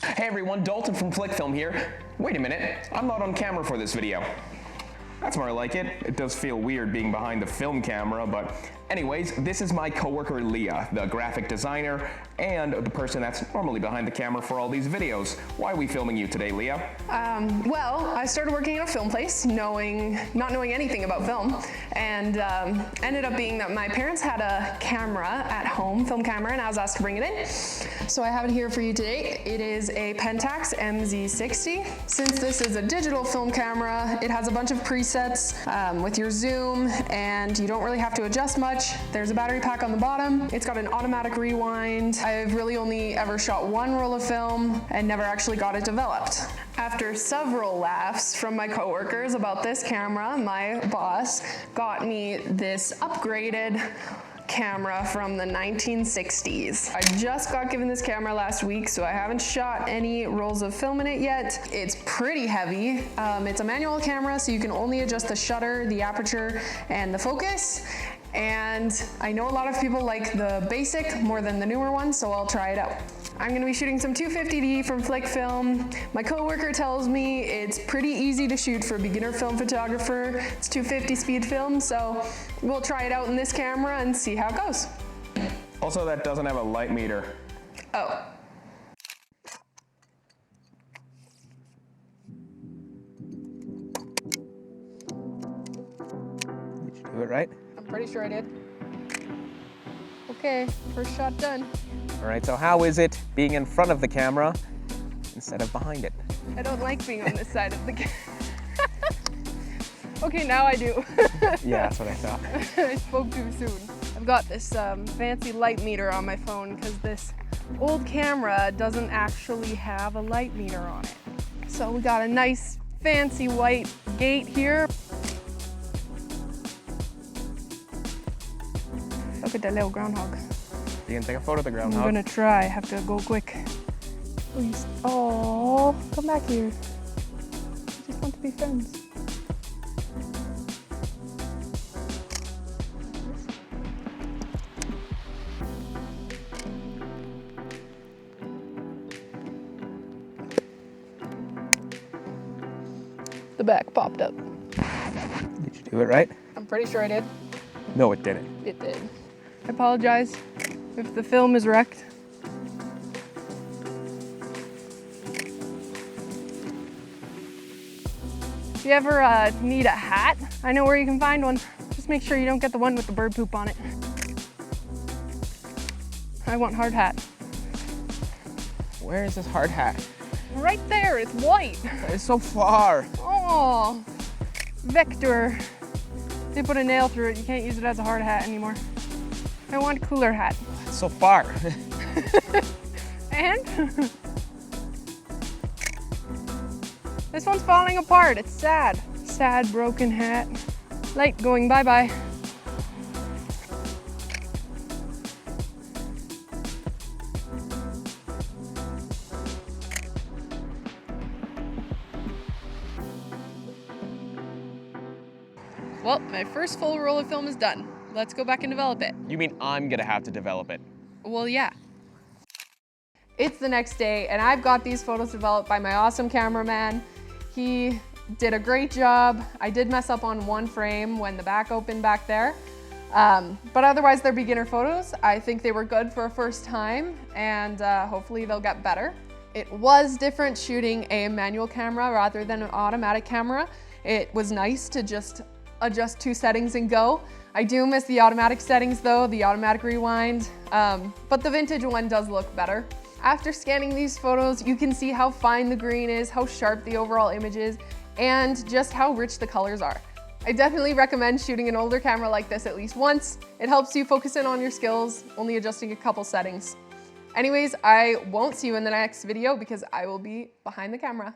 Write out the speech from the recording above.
Hey everyone, Dalton from Flic Film here. Wait a minute, I'm not on camera for this video. That's more like it. It does feel weird being behind the film camera, but anyways, this is my coworker Leah, the graphic designer and the person that's normally behind the camera for all these videos. Why are we filming you today, Leah? Well, I started working at a film place, not knowing anything about film, and ended up being that my parents had a camera at home, film camera, and I was asked to bring it in. So I have it here for you today. It is a Pentax MZ60. Since this is a digital film camera, it has a bunch of presets with your zoom, and you don't really have to adjust much. There's a battery pack on the bottom. It's got an automatic rewind. I've really only ever shot one roll of film and never actually got it developed. After several laughs from my coworkers about this camera, my boss got me this upgraded camera from the 1960s. I just got given this camera last week, so I haven't shot any rolls of film in it yet. It's pretty heavy. It's a manual camera, so you can only adjust the shutter, the aperture, and the focus. And I know a lot of people like the basic more than the newer one, so I'll try it out. I'm gonna be shooting some 250D from Flic Film. My coworker tells me it's pretty easy to shoot for a beginner film photographer. It's 250 speed film, so we'll try it out in this camera and see how it goes. Also, that doesn't have a light meter. Oh. Did you do it right? I'm pretty sure I did. Okay, first shot done. All right, so how is it being in front of the camera instead of behind it? I don't like being on this side of the camera. Okay, now I do. Yeah, that's what I thought. I spoke too soon. I've got this fancy light meter on my phone because this old camera doesn't actually have a light meter on it. So we got a nice fancy white gate here. Look at that little groundhog. You can take a photo of the groundhog. I'm gonna try, have to go quick. Please. Oh, come back here. I just want to be friends. The back popped up. Did you do it right? I'm pretty sure I did. No, it didn't. It did. I apologize if the film is wrecked. If you ever need a hat, I know where you can find one. Just make sure you don't get the one with the bird poop on it. I want hard hat. Where is this hard hat? Right there, it's white. It's so far. Oh, Vector. They put a nail through it. You can't use it as a hard hat anymore. I want a cooler hat. It's so far. And this one's falling apart. It's sad. Sad, broken hat. Light going bye-bye. Well, my first full roll of film is done. Let's go back and develop it. You mean I'm gonna have to develop it? Well, yeah. It's the next day, and I've got these photos developed by my awesome cameraman. He did a great job. I did mess up on one frame when the back opened back there. But otherwise, they're beginner photos. I think they were good for a first time, and hopefully they'll get better. It was different shooting a manual camera rather than an automatic camera. It was nice to just adjust two settings and go. I do miss the automatic settings though, the automatic rewind, but the vintage one does look better. After scanning these photos, you can see how fine the green is, how sharp the overall image is, and just how rich the colors are. I definitely recommend shooting an older camera like this at least once. It helps you focus in on your skills, only adjusting a couple settings. Anyways, I won't see you in the next video because I will be behind the camera.